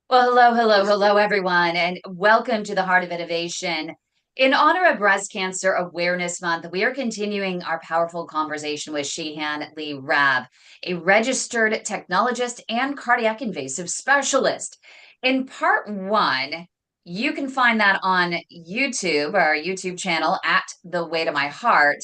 Well, hello, everyone, and welcome to the Heart of Innovation. In honor of Breast Cancer Awareness Month, we are continuing our powerful conversation with Sheehan Raab, a registered technologist and cardiac invasive specialist. In part one, you can find that on YouTube, our YouTube channel at The Way to My Heart.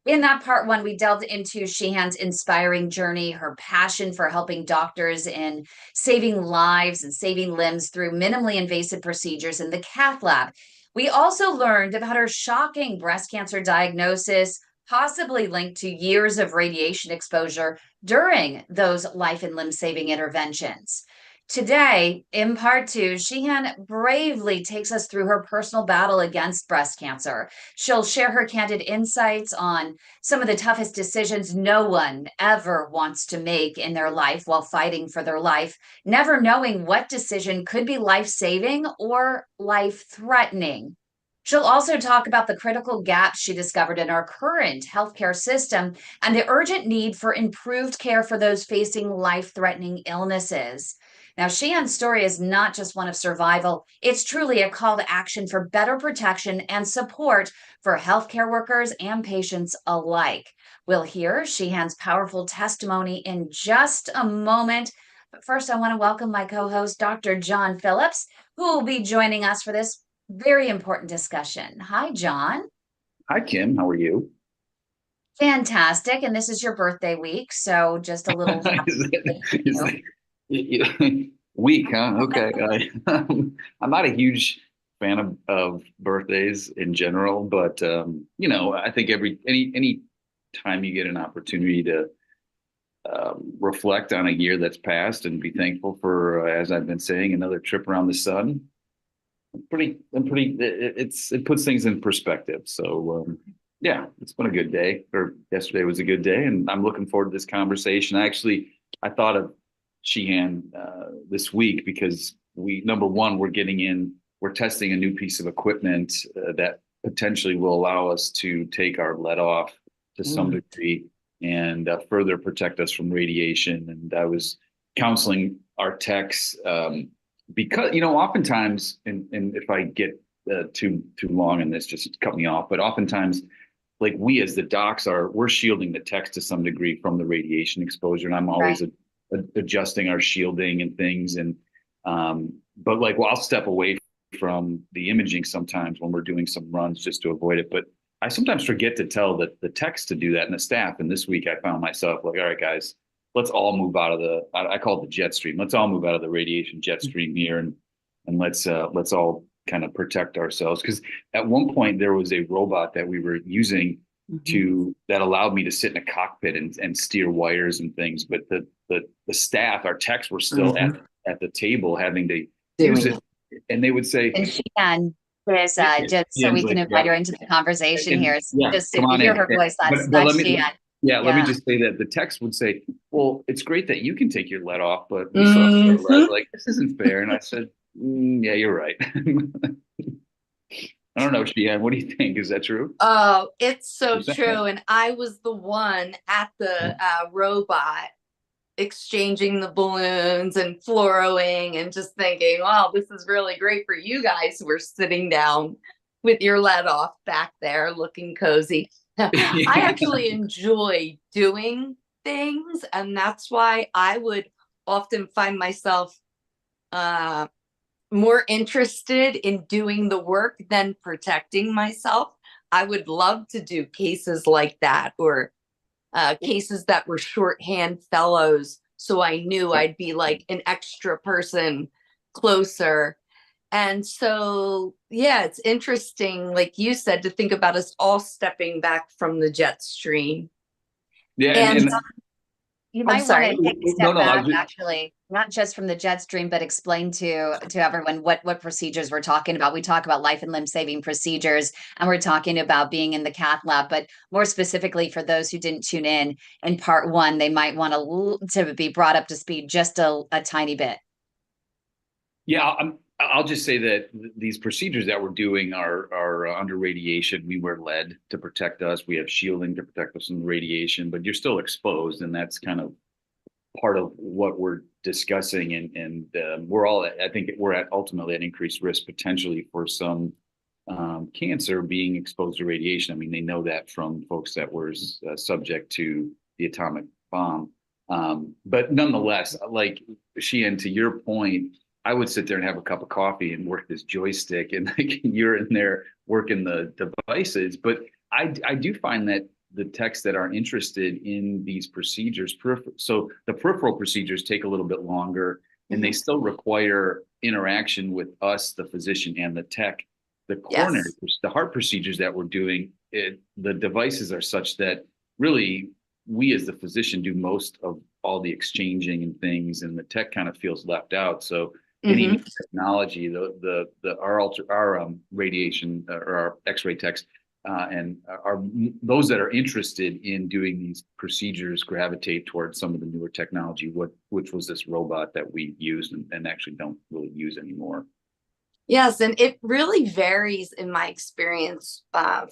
In that part one, we delved into Sheehan's inspiring journey, her passion for helping doctors in saving lives and saving limbs through minimally invasive procedures in the Cath Lab. We also learned about her shocking breast cancer diagnosis, possibly linked to years of radiation exposure during those life and limb saving interventions. Today, in part two, Sheehan bravely takes us through her personal battle against breast cancer. She'll share her candid insights on some of the toughest decisions no one ever wants to make in their life while fighting for their life, never knowing what decision could be life saving or life threatening. She'll also talk about the critical gaps she discovered in our current healthcare system and the urgent need for improved care for those facing life threatening illnesses. Now, Sheehan's story is not just one of survival, it's truly a call to action for better protection and support for healthcare workers and patients alike. We'll hear Sheehan's powerful testimony in just a moment. But first, I want to welcome my co host, Dr. John Phillips, who will be joining us for this very important discussion. Hi, John. Hi, Kim. How are you? Fantastic. And this is your birthday week. So just a little Is happy it, is birthday week, huh? Okay. I'm not a huge fan of birthdays in general, but I think any time you get an opportunity to reflect on a year that's passed and be thankful for, as I've been saying, another trip around the sun. It puts things in perspective. So yeah, it's been a good day. Or yesterday was a good day, and I'm looking forward to this conversation. I thought of Sheehan this week because number one, we're testing a new piece of equipment that potentially will allow us to take our lead off to some week. degree and further protect us from radiation. And I was counseling our techs because oftentimes, and if I get too long in this, just cut me off. But oftentimes, like we as the docs we're shielding the techs to some degree from the radiation exposure, and I'm always Right. adjusting our shielding and things. And but I'll step away from the imaging sometimes when we're doing some runs just to avoid it. But I sometimes forget to tell the techs to do that and the staff. And this week I found myself like, all right, guys, let's all move out of I call it the jet stream. Let's all move out of the radiation jet stream here, and let's all kind of protect ourselves. Because at one point there was a robot that we were using Mhm. that allowed me to sit in a cockpit and steer wires and things. But the staff, our techs, were still Mhm. at the table having to use Doing it, it. and they would say, And Sheehan is just so Ian's we can like, invite yeah, her into the conversation and here. It's yeah, just come if you on hear in. her voice, But that's Sheehan. let me Yeah. just say that the text would say, "Well, it's great that you can take your lead off, but we still have to wear lead." Hmm. Like, this isn't fair. And I said, "Yeah, you're right." I don't know, Sheehan. What do you think? Is that true? Oh, it's so You're saying it. true. And I was the one at the robot exchanging the balloons and fluoroing and just thinking, wow, this is really great for you guys who are sitting down with your lead off back there looking cozy. I Yeah. actually enjoy doing things, and that's why I would often find myself uh, more interested in doing the work than protecting myself. I would love to do cases like that, or cases that were shorthand fellows. So I knew I'd be like an extra person closer. And so, yeah, it's interesting, like you said, to think about us all stepping back from the jet stream. Yeah, And You I'm might want to sorry. take a no, step no. I back, was just, actually, not just from the jet stream, but explain to everyone what procedures we're talking about. We talk about life and limb saving procedures, and we're talking about being in the cath lab. But more specifically, for those who didn't tune in part one, they might want to be brought up to speed just a tiny bit. yeah. I'll just say that these procedures that we're doing are under radiation. We wear lead to protect us. We have shielding to protect us from radiation, but you're still exposed, and that's kind of part of what we're discussing, and we're all, I think we're at ultimately at increased risk potentially for some cancer being exposed to radiation. I mean, they know that from folks that were subject to the atomic bomb. But nonetheless, like Sheehan, to your point, I would sit there and have a cup of coffee and work this joystick, and like you're in there working the devices. But I do find that the techs that are interested in these procedures, so the peripheral procedures take a little bit longer, and they still require interaction with us, the physician, and the tech. The coronary, the heart procedures that we're doing, the devices are such that really we as the physician do most of all the exchanging and things, and the tech kind of feels left out. So any new technology, our radiation or our X-ray techs and are those that are interested in doing these procedures gravitate towards some of the newer technology, which was this robot that we used and actually don't really use anymore. Yes, and it really varies in my experience,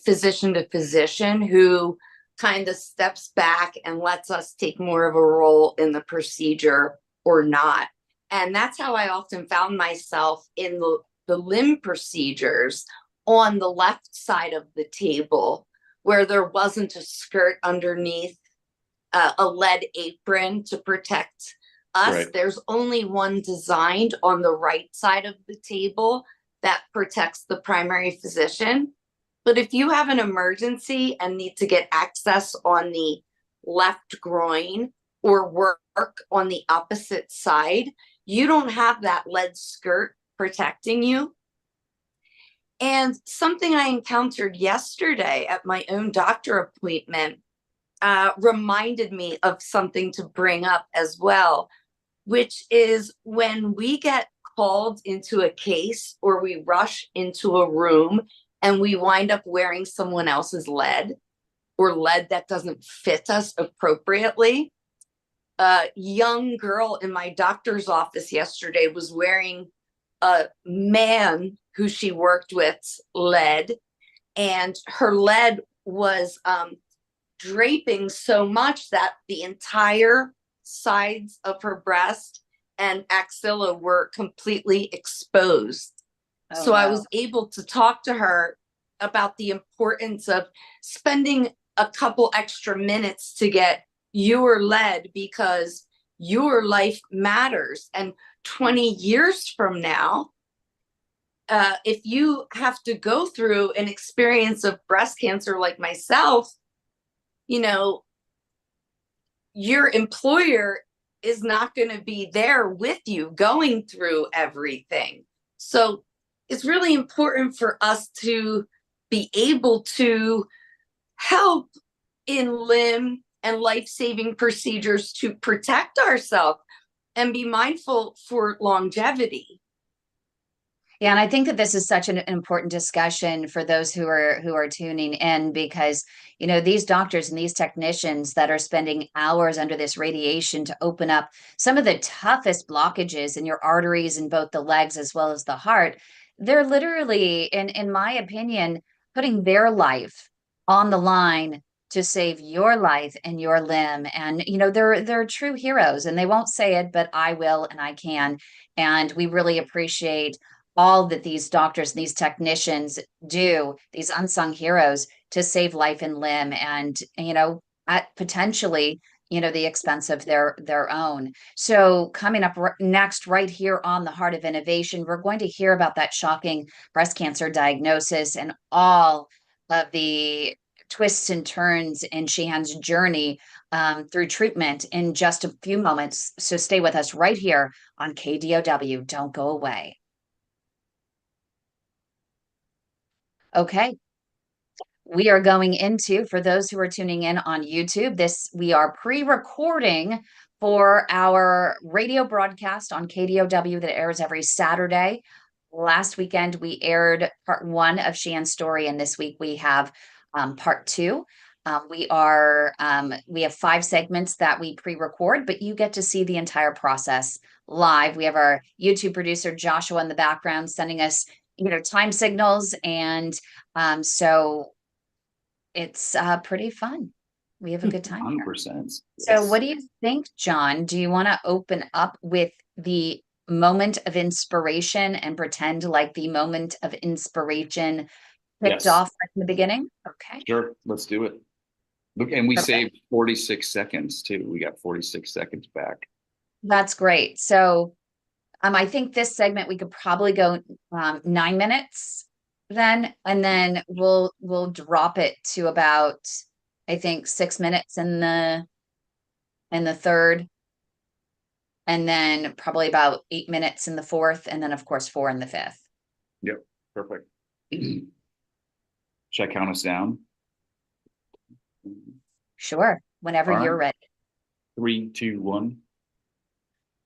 physician to physician, who kind of steps back and lets us take more of a role in the procedure or not. And that's how I often found myself in the limb procedures on the left side of the table, where there wasn't a skirt underneath a lead apron to protect us. Right. There's only one designed on the right side of the table that protects the primary physician. But if you have an emergency and need to get access on the left groin or work on the opposite side, you don't have that lead skirt protecting you. And something I encountered yesterday at my own doctor appointment reminded me of something to bring up as well, which is when we get called into a case or we rush into a room and we wind up wearing someone else's lead or lead that doesn't fit us appropriately. A young girl in my doctor's office yesterday was wearing a man who she worked with lead, and her lead was draping so much that the entire sides of her breast and axilla were completely exposed. So I was able to talk to her about the importance of spending a couple extra minutes to get your lead, because your life matters. And 20 years from now, if you have to go through an experience of breast cancer like myself, you know, your employer is not going to be there with you going through everything. So it's really important for us to be able to help in limb and life-saving procedures to protect ourselves and be mindful for longevity. Yeah, and I think that this is such an important discussion for those who are tuning in, because these doctors and these technicians that are spending hours under this radiation to open up some of the toughest blockages in your arteries in both the legs as well as the heart, they're literally, in my opinion, putting their life on the line to save your life and your limb. And they're true heroes, and they won't say it, but I will and I can. And we really appreciate all that these doctors and these technicians do, these unsung heroes, to save life and limb, and at potentially the expense of their own. So coming up next, right here on the Heart of Innovation, we're going to hear about that shocking breast cancer diagnosis and all of the twists and turns in Sheehan's journey through treatment in just a few moments. So stay with us right here on KDOW. Don't go away. Okay. We are going into, for those who are tuning in on YouTube, we are pre-recording for our radio broadcast on KDOW that airs every Saturday. Last weekend, we aired part 1 of Sheehan's story, and this week we have part 2. We have 5 segments that we pre-record, but you get to see the entire process live. We have our YouTube producer, Joshua, in the background sending us time signals, and so it's pretty fun. We have a good time here. 100%. So what do you think, John? Do you want to open up with the moment of inspiration and pretend like the moment of inspiration kicked off in the beginning? Okay. Sure. Let's do it. Look, and we Okay. saved 46 seconds too. We got 46 seconds back. That's great. So I think this segment we could probably go 9 minutes then, and then we'll drop it to about, I think, 6 minutes in the third, and then probably about 8 minutes in the fourth, and then of course 4 in the fifth. Yep. Perfect. Should I count us down? Sure. Whenever you're ready. 3, 2, 1.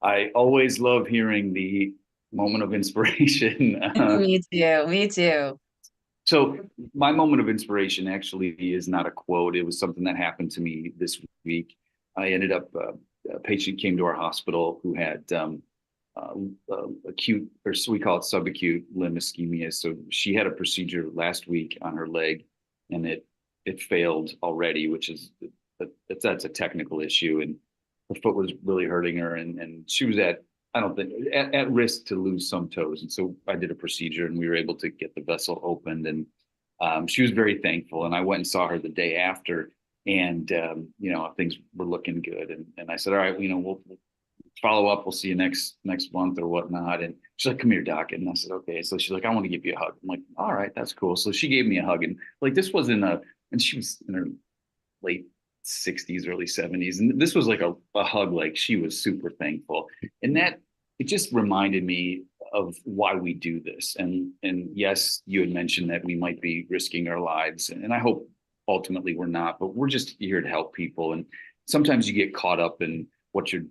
I always love hearing the moment of inspiration. Me too. Me too. So my moment of inspiration actually is not a quote. It was something that happened to me this week. I ended up, a patient came to our hospital who had acute, or we call it subacute limb ischemia. So she had a procedure last week on her leg, and it failed already, which is that's a technical issue. And her foot was really hurting her, and she was at risk to lose some toes. And so I did a procedure, and we were able to get the vessel opened, and she was very thankful. And I went and saw her the day after, and things were looking good. And I said, all right, we'll follow up. We'll see you next month or whatnot. And she's like, come here, doc. And I said, okay. So she's like, I want to give you a hug. I'm like, all right, that's cool. So she gave me a hug, and like, this wasn't and she was in her late 60s, early 70s. And this was like a hug, like she was super thankful. And that, it just reminded me of why we do this. And yes, you had mentioned that we might be risking our lives. And I hope ultimately we're not, but we're just here to help people. And sometimes you get caught up in what you're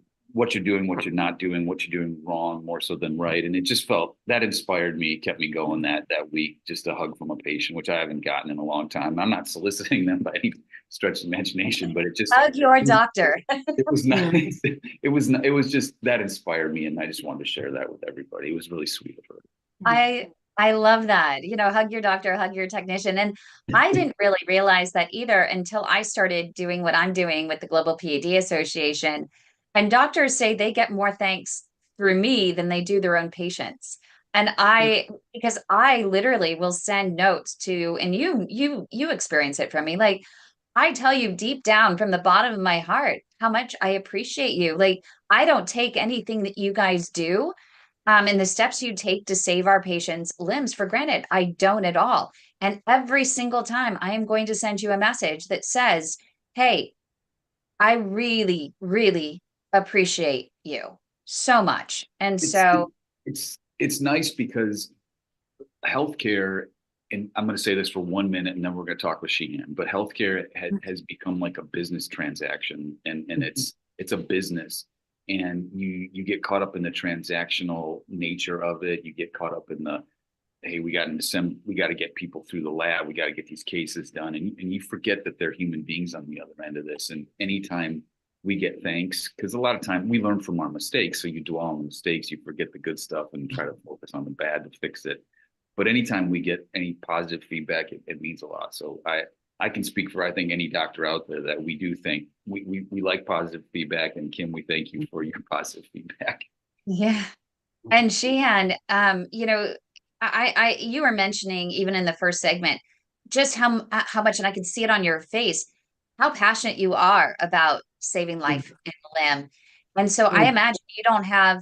doing, what you're not doing, what you're doing wrong, more so than right. And it just felt that inspired me, kept me going that week, just a hug from a patient, which I haven't gotten in a long time. I'm not soliciting them by any stretch of imagination, but it just hug your doctor. It was nice. It was just that inspired me, and I just wanted to share that with everybody. It was really sweet of her. I love that. Hug your doctor, hug your technician. And I didn't really realize that either until I started doing what I'm doing with the Global PAD Association. And doctors say they get more thanks through me than they do their own patients. And because I literally will send notes to, and you experience it from me. Like, I tell you deep down from the bottom of my heart how much I appreciate you. Like, I don't take anything that you guys do, and the steps you take to save our patients' limbs for granted. I don't at all. And every single time I am going to send you a message that says, hey, I really, really appreciate you so much. And it's nice because healthcare, and I'm going to say this for 1 minute, and then we're going to talk with Sheehan, but healthcare has become like a business transaction, and it's a business, and you get caught up in the transactional nature of it. You get caught up in the, hey, we got to get people through the lab. We got to get these cases done. And you forget that they're human beings on the other end of this. And anytime we get thanks, because a lot of time we learn from our mistakes. So you dwell on the mistakes, you forget the good stuff and try to focus on the bad to fix it. But anytime we get any positive feedback, it means a lot. So I can speak for, I think, any doctor out there that we do think we like positive feedback. And Kim, we thank you for your positive feedback. Yeah. And Sheehan, you were mentioning even in the first segment, just how much, and I can see it on your face, how passionate you are about saving life in the limb. And so I imagine you don't have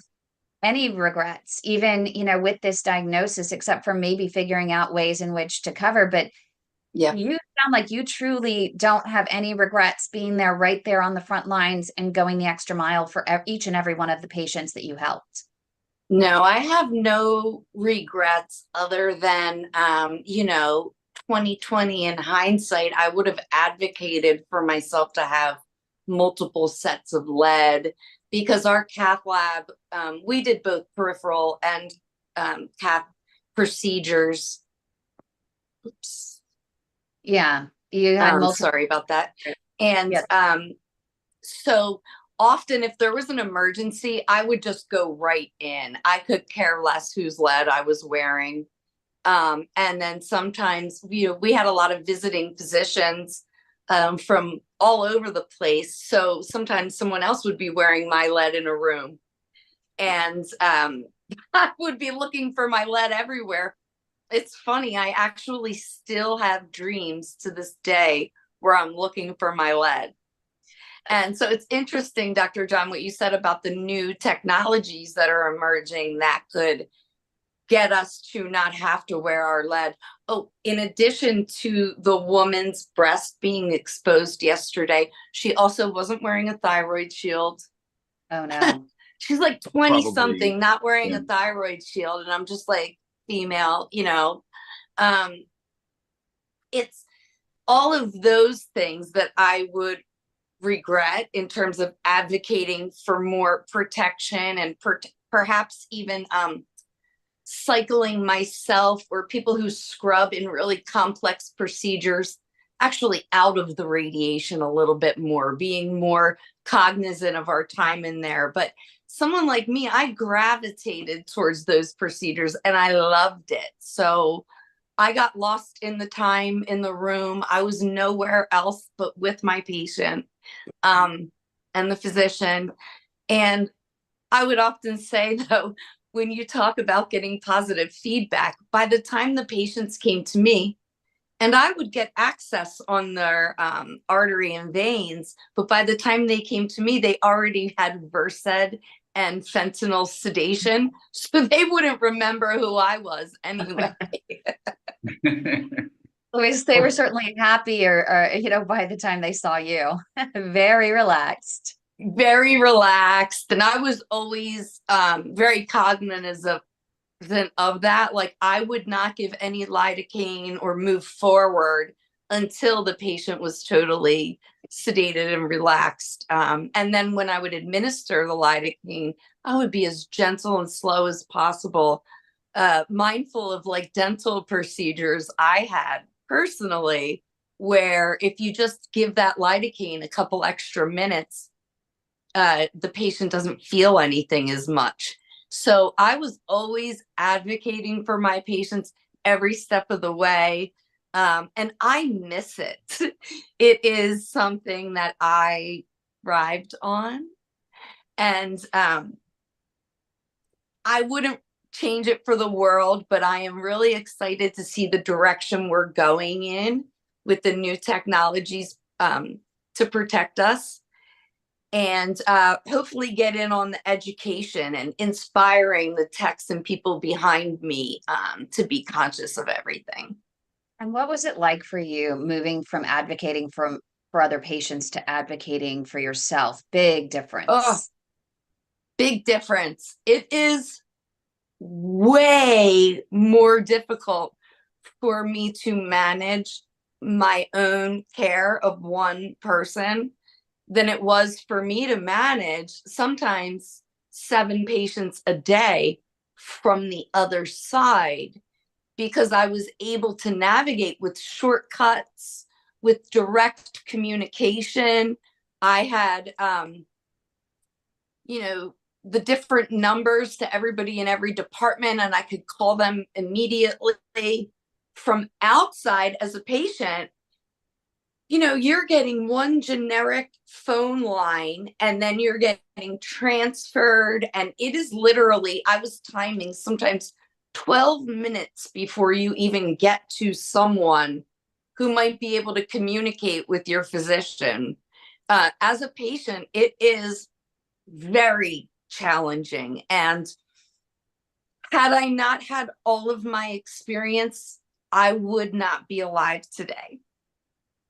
any regrets, even, with this diagnosis, except for maybe figuring out ways in which to cover. But Yeah. you sound like you truly don't have any regrets being there, right there on the front lines and going the extra mile for each and every one of the patients that you helped. No, I have no regrets other than, 2020 in hindsight, I would have advocated for myself to have multiple sets of lead, because our Cath Lab, we did both peripheral and cath procedures. Oops. Yeah, you had sorry about that. And yes. So often if there was an emergency, I would just go right in. I could care less whose lead I was wearing. And then sometimes, we had a lot of visiting physicians from all over the place. So sometimes someone else would be wearing my lead in a room. And I would be looking for my lead everywhere. It's funny, I actually still have dreams to this day where I'm looking for my lead. And so it's interesting, Dr. John, what you said about the new technologies that are emerging that could get us to not have to wear our lead. Oh, in addition to the woman's breast being exposed yesterday, she also wasn't wearing a thyroid shield. Oh no. She's like 20 Probably, something, not wearing yeah. a thyroid shield. And I'm just like, female, it's all of those things that I would regret in terms of advocating for more protection and perhaps even cycling myself or people who scrub in really complex procedures actually out of the radiation a little bit more, being more cognizant of our time in there. But someone like me, I gravitated towards those procedures and I loved it. So I got lost in the time in the room. I was nowhere else but with my patient and the physician. And I would often say, though, when you talk about getting positive feedback, by the time the patients came to me, and I would get access on their artery and veins, but by the time they came to me, they already had Versed and fentanyl sedation, so they wouldn't remember who I was anyway. Louise, they were certainly happy or by the time they saw you. Very relaxed. Very relaxed. And I was always very cognizant of that. Like, I would not give any lidocaine or move forward until the patient was totally sedated and relaxed. And then when I would administer the lidocaine, I would be as gentle and slow as possible, mindful of like dental procedures I had personally, where if you just give that lidocaine a couple extra minutes, the patient doesn't feel anything as much. So I was always advocating for my patients every step of the way. And I miss it. It is something that I thrived on. And I wouldn't change it for the world, but I am really excited to see the direction we're going in with the new technologies to protect us. And hopefully get in on the education and inspiring the techs and people behind me to be conscious of everything. And what was it like for you moving from advocating for other patients to advocating for yourself? Big difference. Oh, big difference. It is way more difficult for me to manage my own care of one person than it was for me to manage sometimes 7 patients a day from the other side, because I was able to navigate with shortcuts, with direct communication. I had, the different numbers to everybody in every department, and I could call them immediately. From outside as a patient, you're getting one generic phone line and then you're getting transferred. And it is literally, I was timing sometimes 12 minutes before you even get to someone who might be able to communicate with your physician. As a patient, it is very challenging. And had I not had all of my experience, I would not be alive today.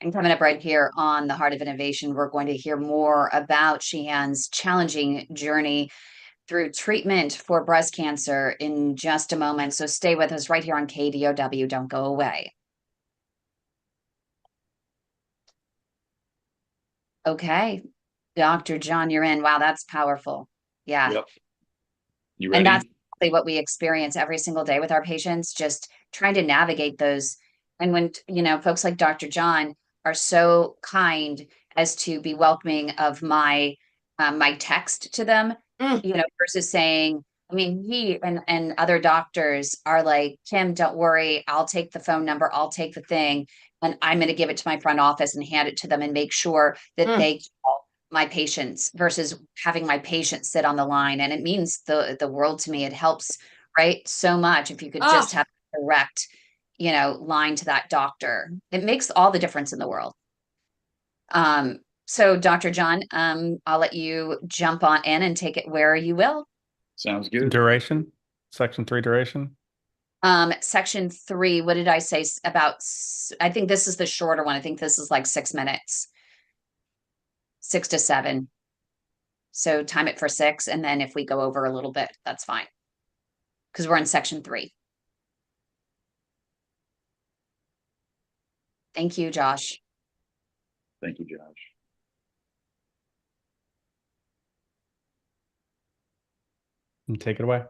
And coming up right here on the Heart of Innovation, we're going to hear more about Sheehan's challenging journey through treatment for breast cancer in just a moment. So stay with us right here on KDOW. Don't go away. Okay. Dr. John, you're in. Wow, that's powerful. Yeah. Yep. You ready? And that's exactly what we experience every single day with our patients, just trying to navigate those. And when, folks like Dr. John are so kind as to be welcoming of my text to them, versus saying, I mean, he and other doctors are like, Kim, don't worry. I'll take the phone number. I'll take the thing. And I'm going to give it to my front office and hand it to them and make sure that Mm. they call my patients versus having my patients sit on the line. And it means the world to me. It helps, right? So much if you could Oh, just have a direct, line to that doctor. It makes all the difference in the world. So Dr. John, I'll let you jump on in and take it where you will. Sounds good. Duration, section 3 duration. Section 3, what did I say about? I think this is the shorter one. I think this is like 6 minutes, 6 to 7. So time it for 6, and then if we go over a little bit, that's fine, because we're in section 3. Thank you, Josh. Thank you, Josh. And take it away.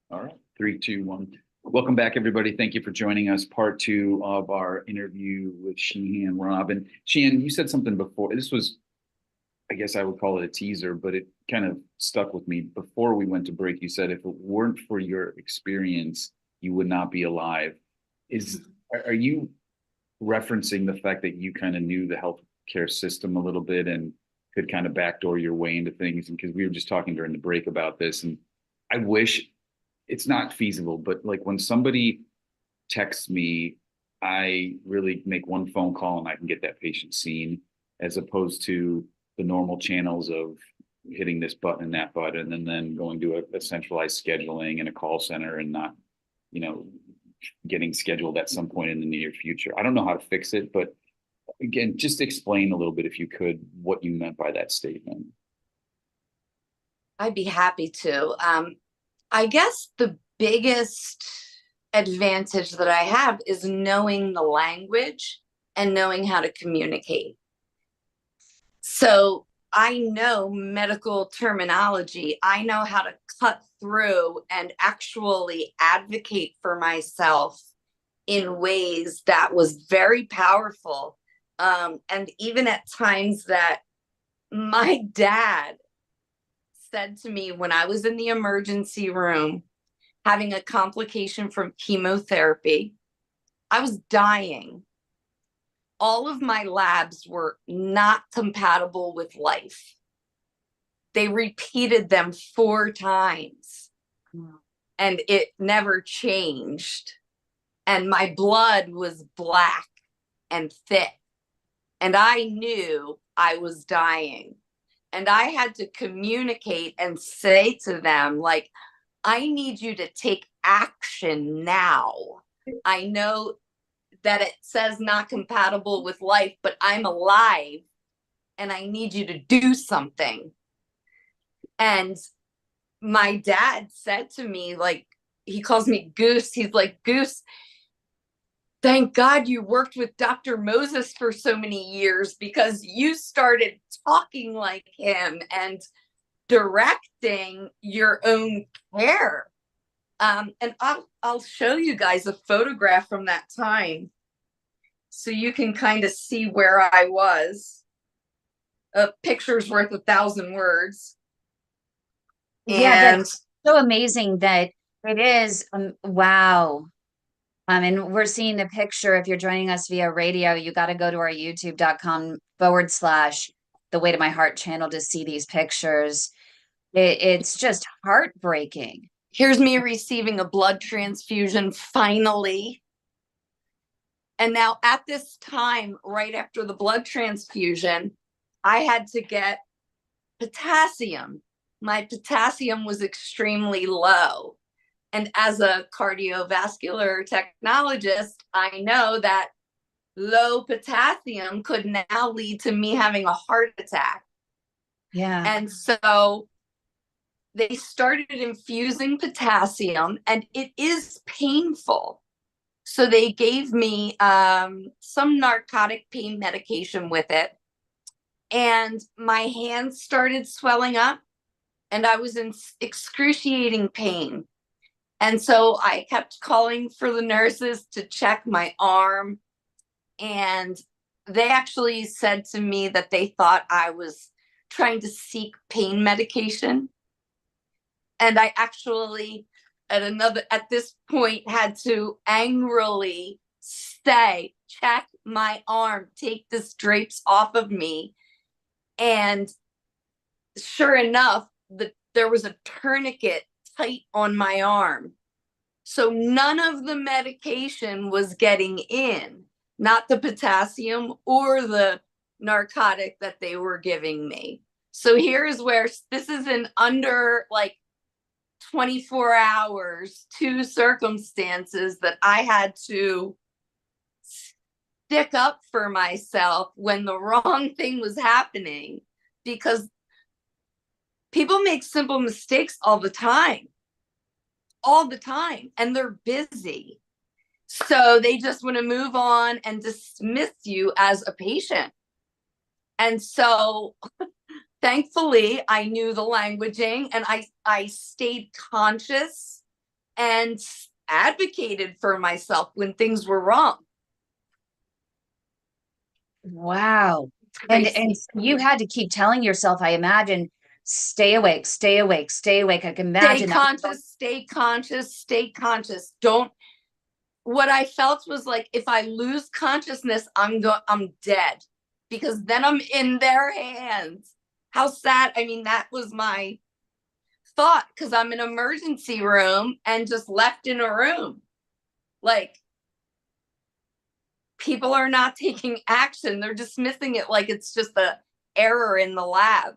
All right, 3, 2, 1. Welcome back, everybody. Thank you for joining us. Part 2 of our interview with Sheehan Raab. And Sheehan, you said something before. This was, I guess I would call it a teaser, but it kind of stuck with me. Before we went to break, you said if it weren't for your experience, you would not be alive. Are you referencing the fact that you kind of knew the healthcare system a little bit and could kind of backdoor your way into things? And because we were just talking during the break about this, and I wish it's not feasible, but like when somebody texts me, I really make one phone call and I can get that patient seen, as opposed to the normal channels of hitting this button and that button and then going to a centralized scheduling and a call center and not, getting scheduled at some point in the near future. I don't know how to fix it, but again, just explain a little bit, if you could, what you meant by that statement. I'd be happy to. I guess the biggest advantage that I have is knowing the language and knowing how to communicate. So I know medical terminology. I know how to cut through and actually advocate for myself in ways that was very powerful. And even at times that my dad said to me when I was in the emergency room having a complication from chemotherapy, I was dying. All of my labs were not compatible with life. They repeated them 4 times and it never changed. And my blood was black and thick. And I knew I was dying. And I had to communicate and say to them, like, I need you to take action now. I know that it says not compatible with life, but I'm alive and I need you to do something. And my dad said to me, like, he calls me Goose. He's like, Goose, thank God you worked with Dr. Moses for so many years, because you started talking like him and directing your own care. And I'll show you guys a photograph from that time so you can kind of see where I was. A picture's worth 1,000 words. Yeah, that's so amazing that it is. Wow. And we're seeing the picture. If you're joining us via radio, you got to go to our youtube.com/the Way to My Heart channel to see these pictures. It's just heartbreaking. Here's me receiving a blood transfusion finally. And now at this time, right after the blood transfusion, I had to get potassium. My potassium was extremely low. And as a cardiovascular technologist, I know that low potassium could now lead to me having a heart attack. Yeah. And so they started infusing potassium, and it is painful. So they gave me some narcotic pain medication with it. And my hands started swelling up and I was in excruciating pain. And so I kept calling for the nurses to check my arm. And they actually said to me that they thought I was trying to seek pain medication. And I actually at this point had to angrily say, check my arm, take this drapes off of me. And sure enough, there was a tourniquet tight on my arm. So none of the medication was getting in, not the potassium or the narcotic that they were giving me. So here's where this is in under like 24 hours, two circumstances that I had to stick up for myself when the wrong thing was happening, because people make simple mistakes all the time, and they're busy. So they just want to move on and dismiss you as a patient. And so thankfully, I knew the languaging, and I stayed conscious and advocated for myself when things were wrong. Wow. And you had to keep telling yourself, I imagine, stay awake, stay awake, stay awake. I can imagine stay conscious, stay conscious. Don't. What I felt was like, if I lose consciousness, I'm dead, because then I'm in their hands. How sad. I mean, that was my thought, because I'm in an emergency room and just left in a room. Like, people are not taking action. They're dismissing it like it's just an error in the lab.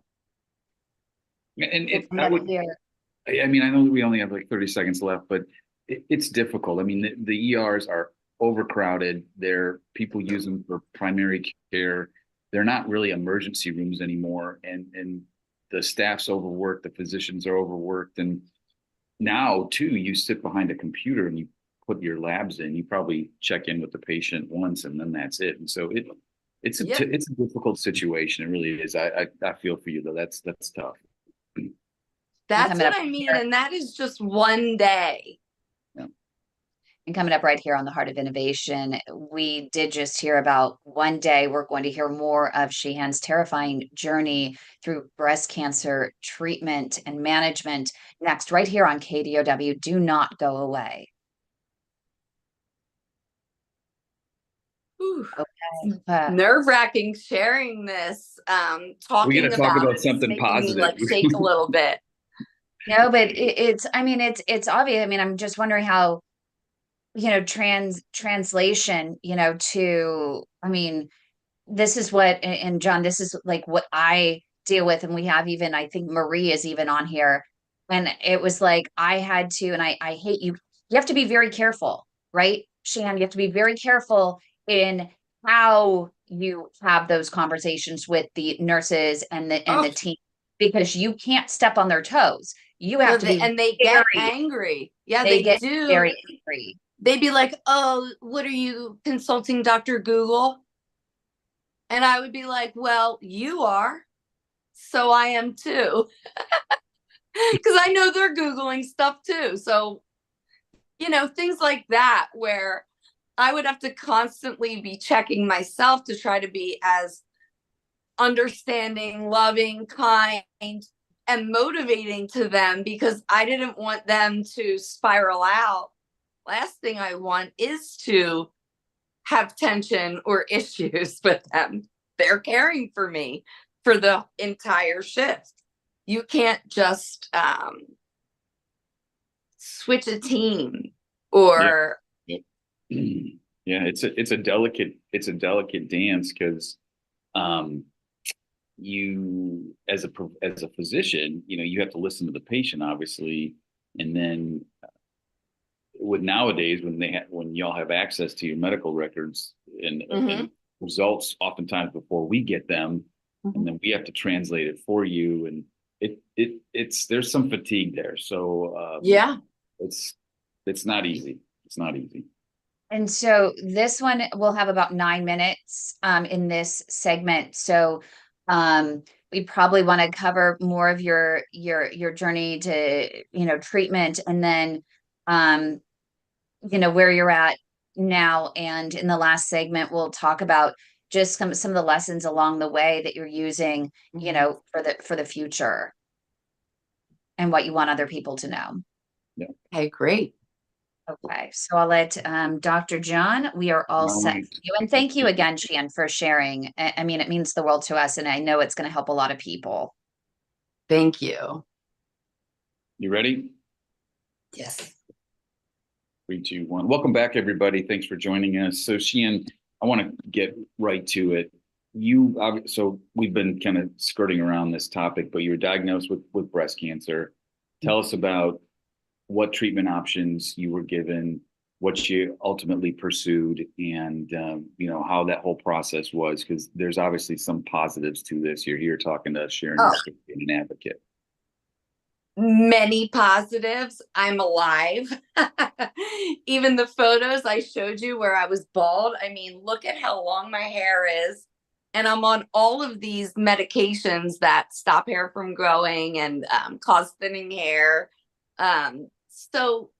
And I mean, I know we only have like 30 seconds left, but it's difficult. I mean, the ERs are overcrowded. People use them for primary care. They're not really emergency rooms anymore. And the staff's overworked, the physicians are overworked. And now too, you sit behind a computer and you put your labs in. You probably check in with the patient once and then that's it. And so it's a difficult situation. It really is. I feel for you though. That's tough. That's what I mean. And that is just one day. And coming up right here on the Heart of Innovation, we did just hear about one day. We're going to hear more of Sheehan's terrifying journey through breast cancer treatment and management next, right here on KDOW. Do not go away. Okay. Nerve-wracking sharing this, talking about something positive. Me, like, shake a little bit. No, but it's obvious. I mean, I'm just wondering how, translation, I mean, this is what, and John, this is like what I deal with. And we have even, I think Marie is even on here. And it was like, I had to, and I hate you have to be very careful, right? Sheehan, you have to be very careful in how you have those conversations with the nurses and the team, because you can't step on their toes. You have to be, and they get angry. Yeah, they get do. Very angry. They'd be like, "Oh, what are you consulting Dr. Google?" And I would be like, "Well, you are, so I am too," because I know they're Googling stuff too. So, things like that, where I would have to constantly be checking myself to try to be as understanding, loving, kind, and motivating to them, because I didn't want them to spiral out. Last thing I want is to have tension or issues with them. They're caring for me for the entire shift. You can't just switch a team or. Yeah, it's a delicate dance, because you as a physician, you have to listen to the patient, obviously, and then with nowadays when y'all have access to your medical records and results oftentimes before we get them, and then we have to translate it for you, and it's there's some fatigue there. So it's not easy. It's not easy. And so this one will have about 9 minutes in this segment. So we probably want to cover more of your journey to treatment, and then where you're at now. And in the last segment, we'll talk about just some of the lessons along the way that you're using, for the future. and what you want other people to know. Okay, great. Okay, so I'll let Dr. John, we are all set for you. And thank you again, Sheehan, for sharing. I mean, it means the world to us, and I know it's going to help a lot of people. Thank you. You ready? Yes. 3, 2, 1. Welcome back, everybody. Thanks for joining us. So, Sheehan, I want to get right to it. So we've been kind of skirting around this topic, but you were diagnosed with breast cancer. Tell us about what treatment options you were given, what you ultimately pursued, and how that whole process was, because there's obviously some positives to this. You're here talking to us, sharing your story, being an advocate. Many positives. I'm alive. Even the photos I showed you where I was bald, I mean, look at how long my hair is. And I'm on all of these medications that stop hair from growing and cause thinning hair. So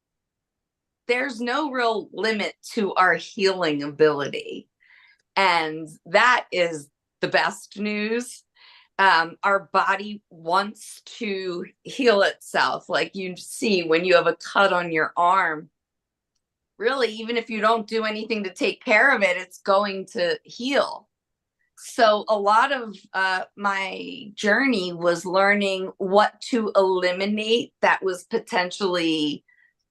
there's no real limit to our healing ability. And that is the best news. Our body wants to heal itself. Like you see when you have a cut on your arm, really, even if you don't do anything to take care of it, it's going to heal. So a lot of my journey was learning what to eliminate that was potentially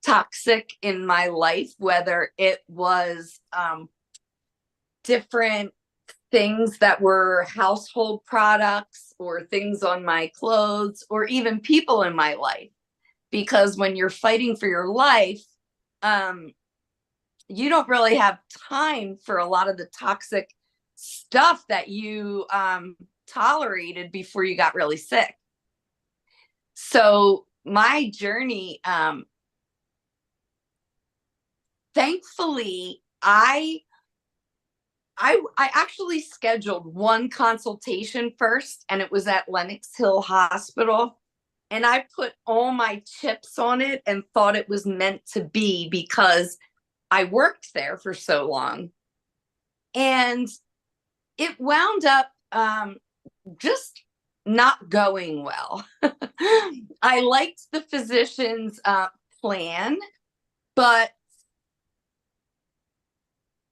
toxic in my life, whether it was different things that were household products or things on my clothes or even people in my life. Because when you're fighting for your life, you don't really have time for a lot of the toxic stuff that you tolerated before you got really sick. So my journey, thankfully, I actually scheduled one consultation first, and it was at Lenox Hill Hospital. And I put all my chips on it and thought it was meant to be because I worked there for so long. And it wound up just not going well. I liked the physician's plan, but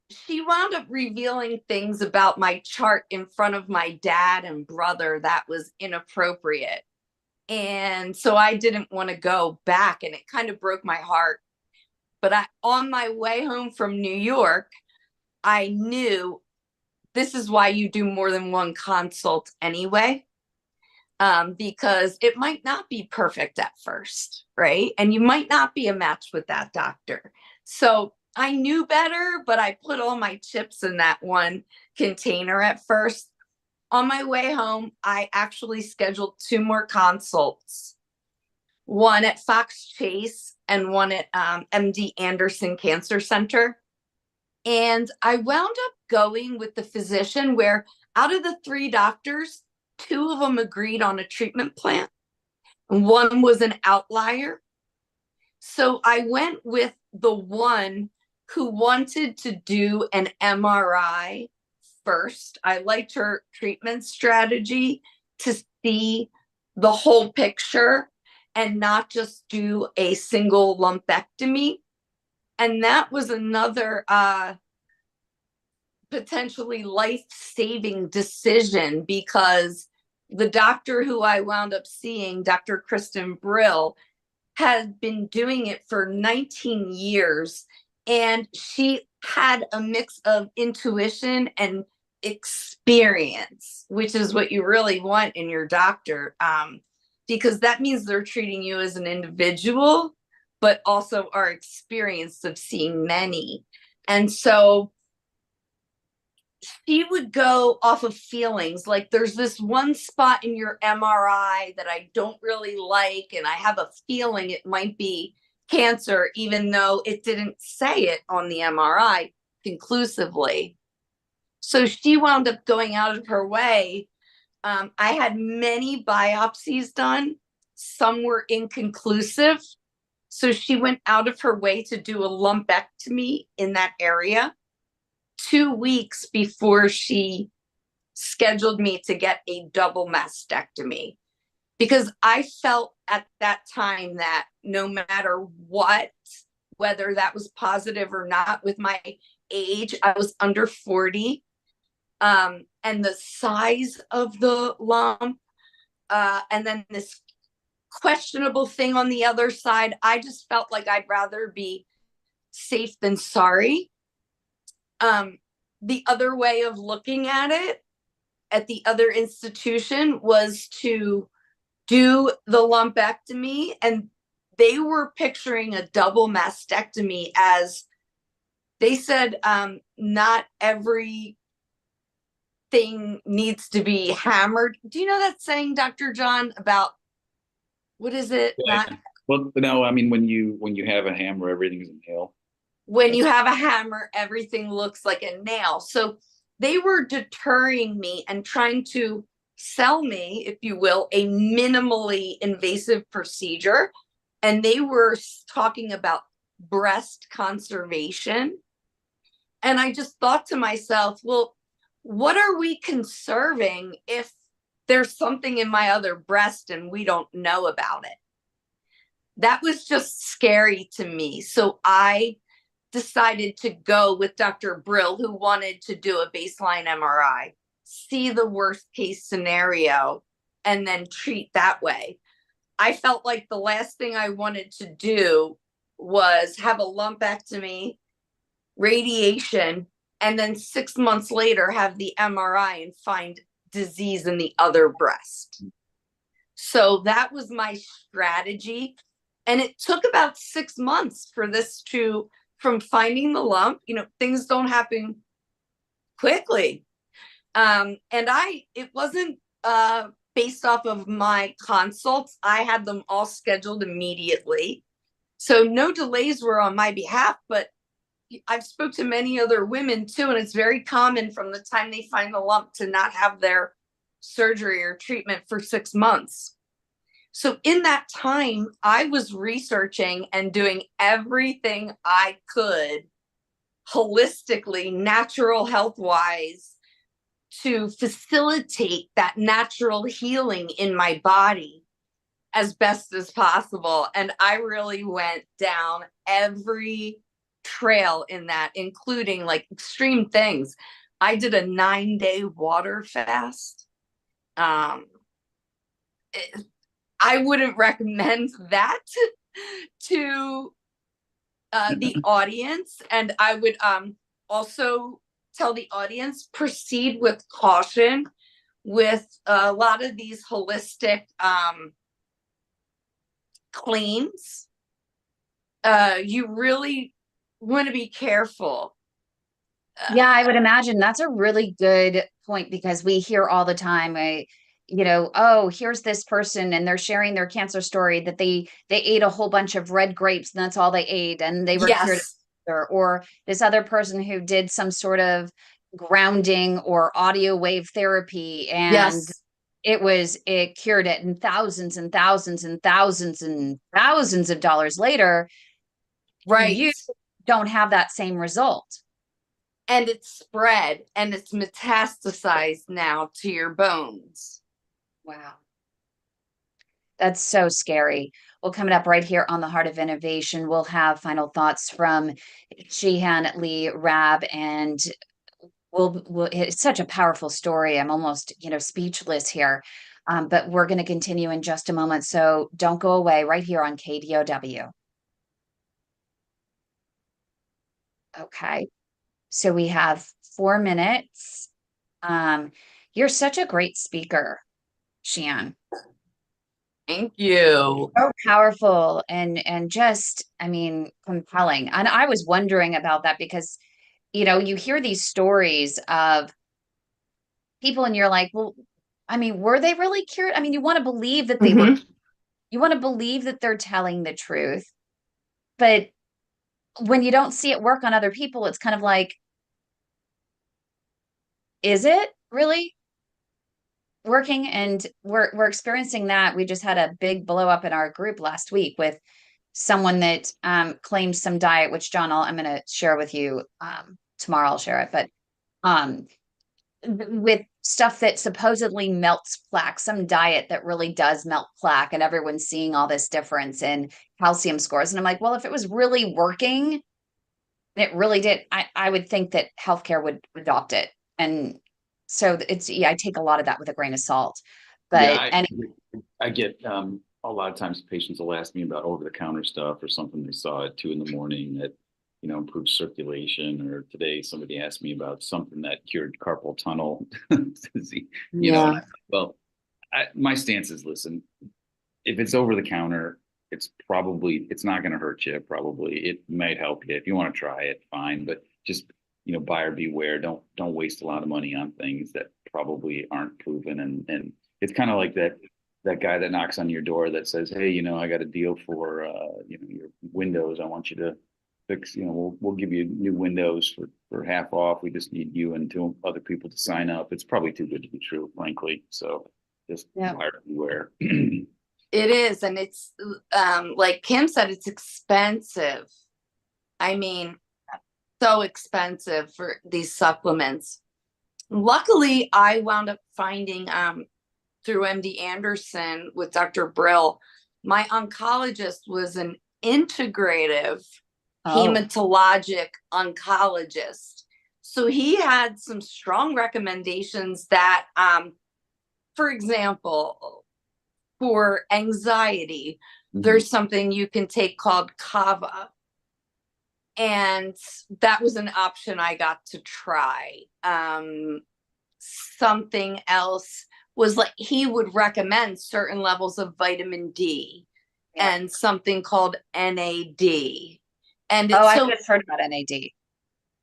she wound up revealing things about my chart in front of my dad and brother that was inappropriate. And so I didn't want to go back, and it kind of broke my heart. But on my way home from New York, I knew this is why you do more than one consult anyway, because it might not be perfect at first, right? And you might not be a match with that doctor. So I knew better, but I put all my chips in that one container at first. On my way home, I actually scheduled 2 more consults, one at Fox Chase and one at MD Anderson Cancer Center. And I wound up going with the physician where out of the 3 doctors, 2 of them agreed on a treatment plan. And one was an outlier. So I went with the one who wanted to do an MRI first. I liked her treatment strategy to see the whole picture and not just do a single lumpectomy. And that was another potentially life-saving decision, because the doctor who I wound up seeing, Dr. Kristen Brill, had been doing it for 19 years. And she had a mix of intuition and experience, which is what you really want in your doctor, because that means they're treating you as an individual, but also are experienced of seeing many. And so she would go off of feelings, like there's this one spot in your MRI that I don't really like, and I have a feeling it might be cancer, even though it didn't say it on the MRI conclusively. So she wound up going out of her way. I had many biopsies done. Some were inconclusive. So she went out of her way to do a lumpectomy in that area 2 weeks before she scheduled me to get a double mastectomy, because I felt at that time that no matter what, whether that was positive or not, with my age, I was under 40, and the size of the lump, and then this questionable thing on the other side, I just felt like I'd rather be safe than sorry. The other way of looking at it at the other institution was to do the lumpectomy, and they were picturing a double mastectomy, as they said, not every thing needs to be hammered. Do you know that saying, Dr. John, about what is it? Yeah. Well, no, I mean, when you have a hammer, everything's a nail. When you have a hammer, everything looks like a nail. So they were deterring me and trying to sell me, if you will, a minimally invasive procedure. And they were talking about breast conservation. And I just thought to myself, well, what are we conserving if there's something in my other breast and we don't know about it? That was just scary to me. So I decided to go with Dr. Brill, who wanted to do a baseline MRI, see the worst case scenario, and then treat that way. I felt like the last thing I wanted to do was have a lumpectomy, radiation, and then 6 months later have the MRI and find disease in the other breast. So that was my strategy. And it took about 6 months for this to, from finding the lump, things don't happen quickly. And it wasn't based off of my consults. I had them all scheduled immediately. So no delays were on my behalf, but I've spoke to many other women too, and it's very common from the time they find the lump to not have their surgery or treatment for 6 months. So in that time, I was researching and doing everything I could holistically, natural health wise, to facilitate that natural healing in my body as best as possible. And I really went down every trail in that, including like extreme things. I did a 9-day water fast. I wouldn't recommend that to the audience. And I would also tell the audience, proceed with caution with a lot of these holistic claims. You really want to be careful. Yeah, I would imagine that's a really good point, because we hear all the time, oh, here's this person and they're sharing their cancer story that they ate a whole bunch of red grapes and that's all they ate and they were cured of cancer. Or this other person who did some sort of grounding or audio wave therapy and it cured it, and thousands and thousands and thousands and thousands of dollars later, right, you don't have that same result. And it's spread and it's metastasized now to your bones. Wow. That's so scary. Well, coming up right here on the Heart of Innovation, we'll have final thoughts from Sheehan Raab, and it's such a powerful story. I'm almost, speechless here. But we're going to continue in just a moment. So don't go away, right here on KDOW. Okay. So we have 4 minutes. You're such a great speaker, Sheehan. Thank you. So powerful and just, compelling. And I was wondering about that because, you hear these stories of people and you're like, well, were they really cured? You want to believe that they were, you want to believe that they're telling the truth. But when you don't see it work on other people, it's kind of like, is it really working? And we're experiencing that. We just had a big blow up in our group last week with someone that claimed some diet, which John, I'm going to share with you tomorrow. I'll share it, but with stuff that supposedly melts plaque, some diet that really does melt plaque, and everyone's seeing all this difference in calcium scores. And I'm like, well, if it was really working, it really did, I would think that healthcare would adopt it. And so it's, yeah, I take a lot of that with a grain of salt. But Yeah, I get a lot of times patients will ask me about over-the-counter stuff or something they saw at 2 a.m. that, improves circulation. Or today somebody asked me about something that cured carpal tunnel disease, Yeah. well, my stance is, listen, if it's over the counter, it's not going to hurt you. Probably it might help you if you want to try it, fine. But just, buyer beware. Don't waste a lot of money on things that probably aren't proven. And it's kind of like that guy that knocks on your door that says, hey, I got a deal for your windows. I want you to fix, we'll give you new windows for half off. We just need you and 2 other people to sign up. It's probably too good to be true, frankly. So just buyer beware. It is, and it's like Kim said, it's expensive. I mean, so expensive for these supplements. Luckily, I wound up finding through MD Anderson with Dr. Brill, my oncologist was an integrative hematologic oncologist. So he had some strong recommendations that, for example, for anxiety, there's something you can take called kava. And that was an option I got to try. Something else was like he would recommend certain levels of vitamin D and something called NAD. And I just heard about NAD.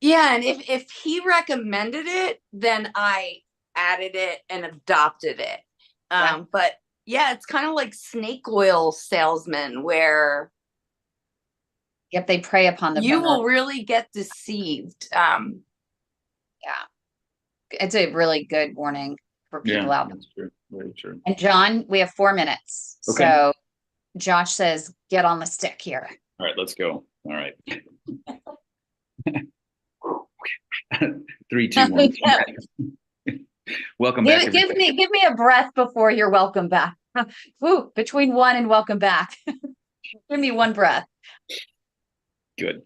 Yeah, and if he recommended it, then I added it and adopted it. But yeah, it's kind of like snake oil salesmen where they prey upon the you will really get deceived. Yeah, it's a really good warning for people out there. That's true. Very true. And John, we have 4 minutes. Okay. So Josh says, get on the stick here. All right, let's go. All right. 3, 2, 1. Welcome back. Give me a breath before you're welcome back. Ooh, between 1 and welcome back. Give me 1 breath. Good.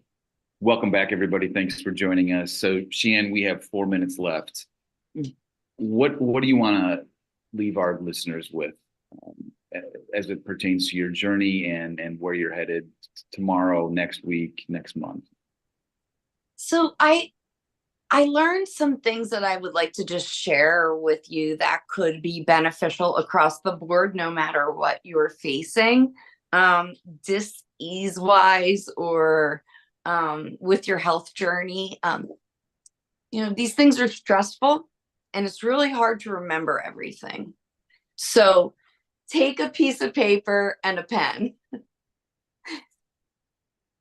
Welcome back, everybody. Thanks for joining us. So, Sheehan, we have 4 minutes left. What do you want to leave our listeners with as it pertains to your journey and where you're headed tomorrow, next week, next month? So I learned some things that I would like to just share with you that could be beneficial across the board, no matter what you're facing, dis-ease-wise or with your health journey. These things are stressful and it's really hard to remember everything. So take a piece of paper and a pen.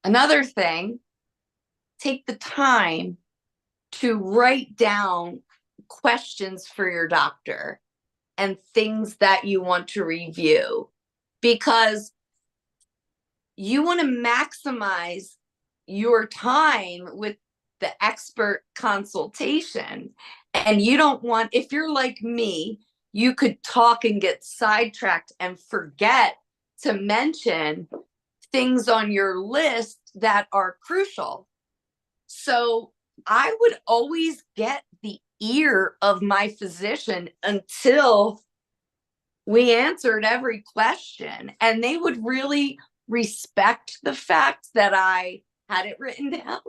Another thing, take the time to write down questions for your doctor and things that you want to review, because you want to maximize your time with the expert consultation. And you don't want, if you're like me, you could talk and get sidetracked and forget to mention things on your list that are crucial. So I would always get the ear of my physician until we answered every question. And they would really respect the fact that I had it written down.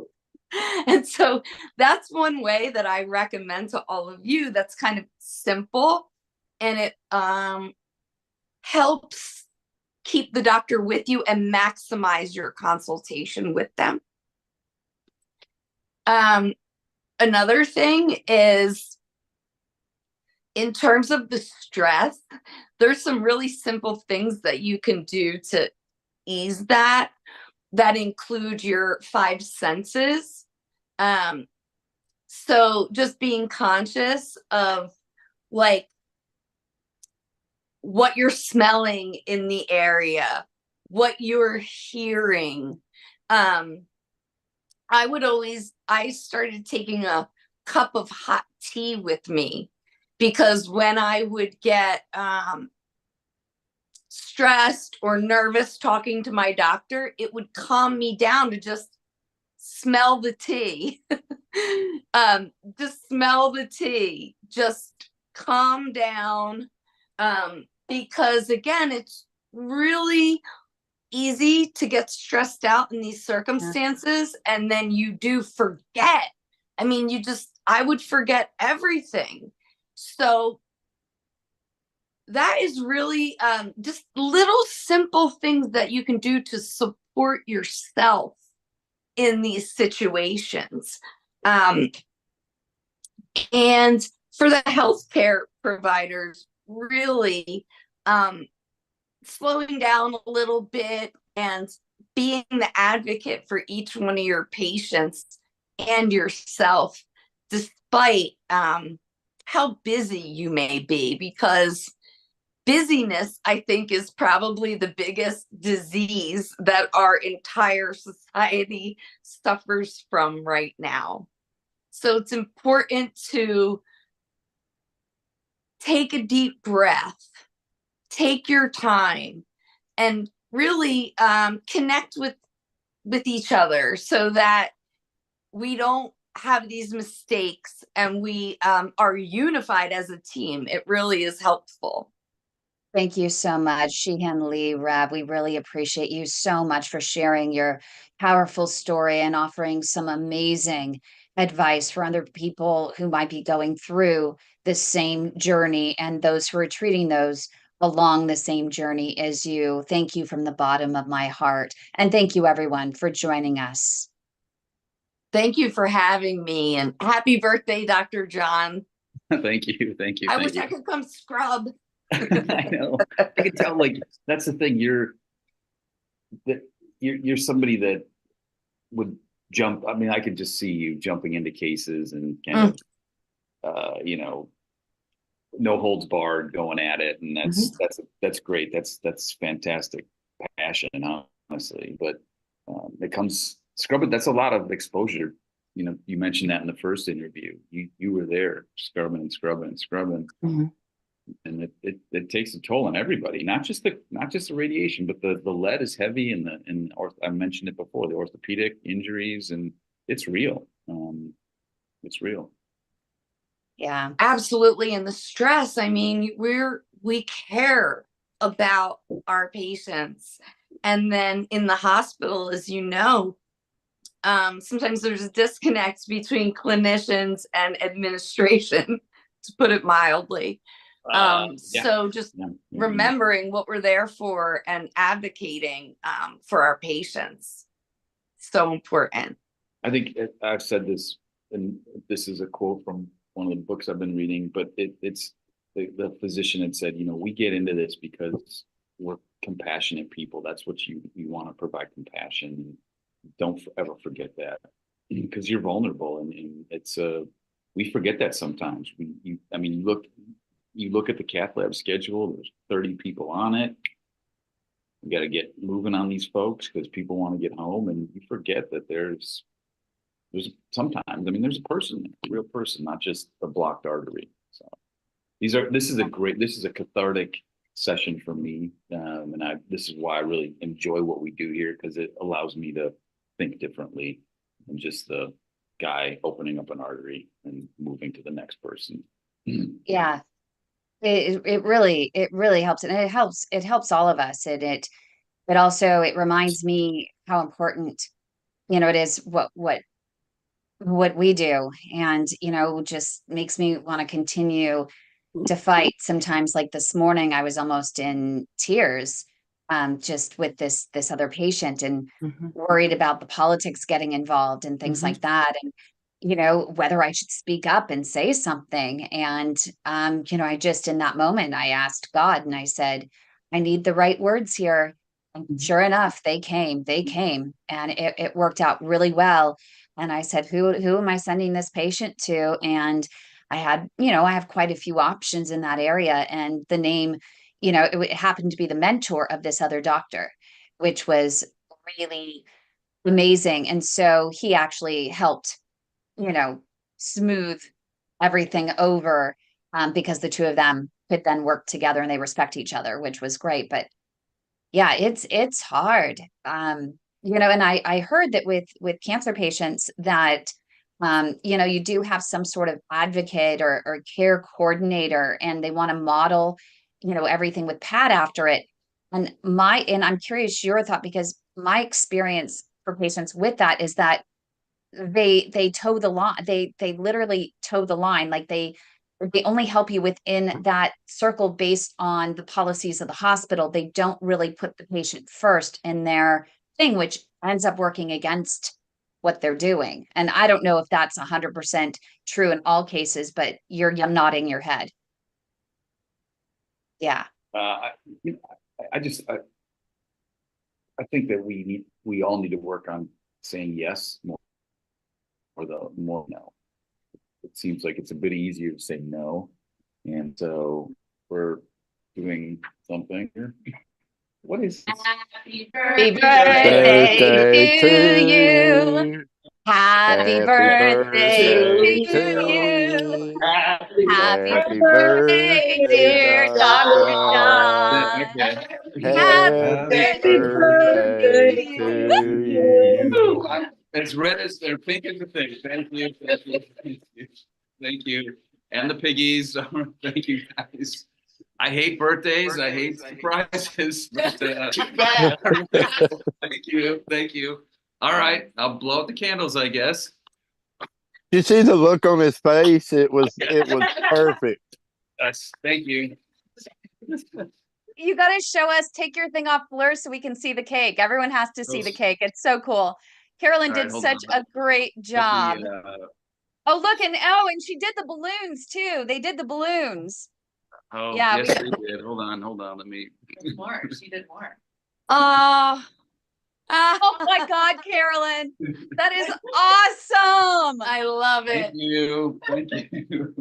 And so that's one way that I recommend to all of you. That's kind of simple. And it helps keep the doctor with you and maximize your consultation with them. Another thing is, in terms of the stress, there's some really simple things that you can do to ease that include your 5 senses. So just being conscious of like what you're smelling in the area, what you're hearing. I started taking a cup of hot tea with me because when I would get stressed or nervous talking to my doctor, it would calm me down to just smell the tea. Just smell the tea, just calm down. Because again, it's really easy to get stressed out in these circumstances, and then you do forget. I mean, I would forget everything. So that is really just little simple things that you can do to support yourself in these situations. And for the healthcare providers, really slowing down a little bit and being the advocate for each one of your patients and yourself, despite how busy you may be, because busyness, I think, is probably the biggest disease that our entire society suffers from right now. So it's important to take a deep breath, take your time, and really connect with each other so that we don't have these mistakes and we are unified as a team. It really is helpful. Thank you so much, Sheehan Raab. We really appreciate you so much for sharing your powerful story and offering some amazing advice for other people who might be going through the same journey and those who are treating those along the same journey as you. Thank you from the bottom of my heart. And thank you, everyone, for joining us. Thank you for having me, and happy birthday, Dr. John. Thank you. Thank you. I Thank wish you. I could come scrub. I know. I can tell. Like, that's the thing. You're somebody that would jump. I mean, I could just see you jumping into cases and kind of, no holds barred, going at it, and that's great. That's fantastic passion, honestly. But it comes scrubbing. That's a lot of exposure. You mentioned that in the first interview. You were there, scrubbing and scrubbing and scrubbing. And it takes a toll on everybody, not just the radiation, but the lead is heavy, and I mentioned it before, the orthopedic injuries, and it's real. It's real. Yeah, absolutely. And the stress, I mean, we care about our patients. And then in the hospital, as you know, sometimes there's a disconnect between clinicians and administration, to put it mildly. So just remembering what we're there for and advocating for our patients, so important. I think I've said this, and this is a quote from one of the books I've been reading, but it's the physician had said, we get into this because we're compassionate people. That's what you want to provide compassion. Don't ever forget that, because you're vulnerable, and it's we forget that sometimes. You look at the Cath Lab schedule, there's 30 people on it. You got to get moving on these folks because people want to get home, and you forget that there's sometimes, there's a person, a real person, not just a blocked artery. So this is a cathartic session for me. And this is why I really enjoy what we do here, because it allows me to think differently than just the guy opening up an artery and moving to the next person. Yeah. It really helps, and it helps all of us, and but also it reminds me how important it is what we do, and just makes me want to continue to fight. Sometimes, like this morning, I was almost in tears just with this other patient, and worried about the politics getting involved and things like that, and whether I should speak up and say something. And, I just, in that moment, I asked God, and I said, I need the right words here. And sure enough, they came, and it worked out really well. And I said, who am I sending this patient to? And I had, I have quite a few options in that area. And the name, it happened to be the mentor of this other doctor, which was really amazing. And so he actually helped smooth everything over. because the two of them could then work together and they respect each other, which was great. But yeah, it's hard. You know, and I heard that with cancer patients that you know, you do have some sort of advocate or care coordinator, and they want to model, you know, everything with Pat after it. And I'm curious your thought, because my experience for patients with that is that they toe the line. They literally toe the line. Like they only help you within that circle based on the policies of the hospital. They don't really put the patient first in their thing, which ends up working against what they're doing. And I don't know if that's 100% true in all cases, but you're nodding your head. Yeah. You know, I think that we all need to work on saying yes more, or the more no. It seems like it's a bit easier to say no, and so we're doing something here. What is this? Happy birthday to you. Happy birthday to you. Happy birthday, dear Dr. John. Okay. Happy birthday to you. As red as they're pink as the thing. Thank you. Thank you. Thank you. Thank you. And the piggies. Thank you guys. I hate birthdays. I hate surprises. But, thank you. Thank you. All right. I'll blow out the candles, I guess. You see the look on his face? It was perfect. Yes. Thank you. You got to show us, take your thing off blur so we can see the cake. Everyone has to see the cake. It's so cool. Carolyn did such a great job. Oh, look, and she did the balloons too. They did the balloons. Oh, yeah, yes, they did. Hold on. Let me. More. She did more. Oh my God, Carolyn, that is awesome. I love it. Thank you. Thank you.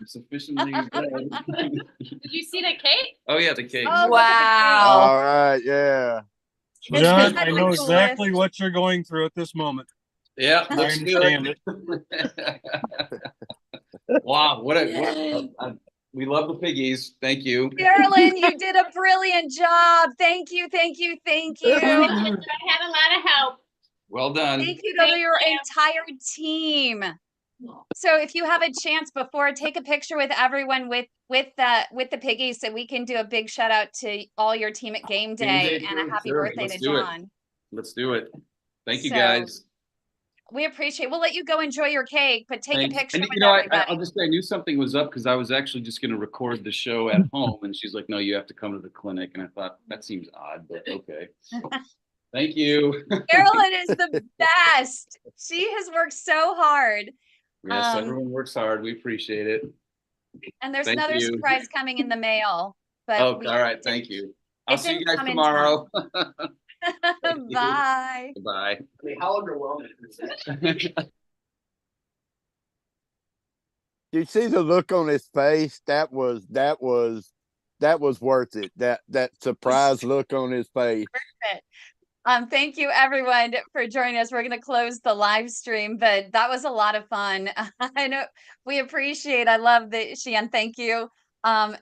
Sufficiently red. Did you see the cake? Oh yeah, the cake. Oh, Wow. All right, yeah. John, I know exactly what you're going through at this moment. Yeah, I looks understand good. Wow, we love the piggies. Thank you. Carolyn, you did a brilliant job. Thank you, thank you, thank you. I had a lot of help. Well done. Thank you to your entire team. So if you have a chance before, take a picture with everyone with the piggies, so we can do a big shout out to all your team at game day and a happy birthday to John. Let's do it. Thank you guys. We appreciate. We'll let you go enjoy your cake, but take a picture with everybody. I'll just say I knew something was up because I was actually just going to record the show at home, and she's like, "No, you have to come to the clinic." And I thought that seems odd, but okay. Thank you. Carolyn is the best. She has worked so hard. Yes, everyone works hard. We appreciate it. And there's another surprise coming in the mail. But all right. Thank you. I'll see you guys tomorrow. Bye. Bye. I mean, how underwhelming is that? You see the look on his face? That was worth it. That surprised look on his face. Thank you everyone for joining us. We're going to close the live stream, but that was a lot of fun. I know we appreciate. I love the Sheehan. Thank you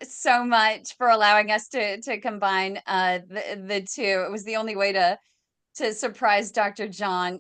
so much for allowing us to combine the two. It was the only way to surprise Dr. John,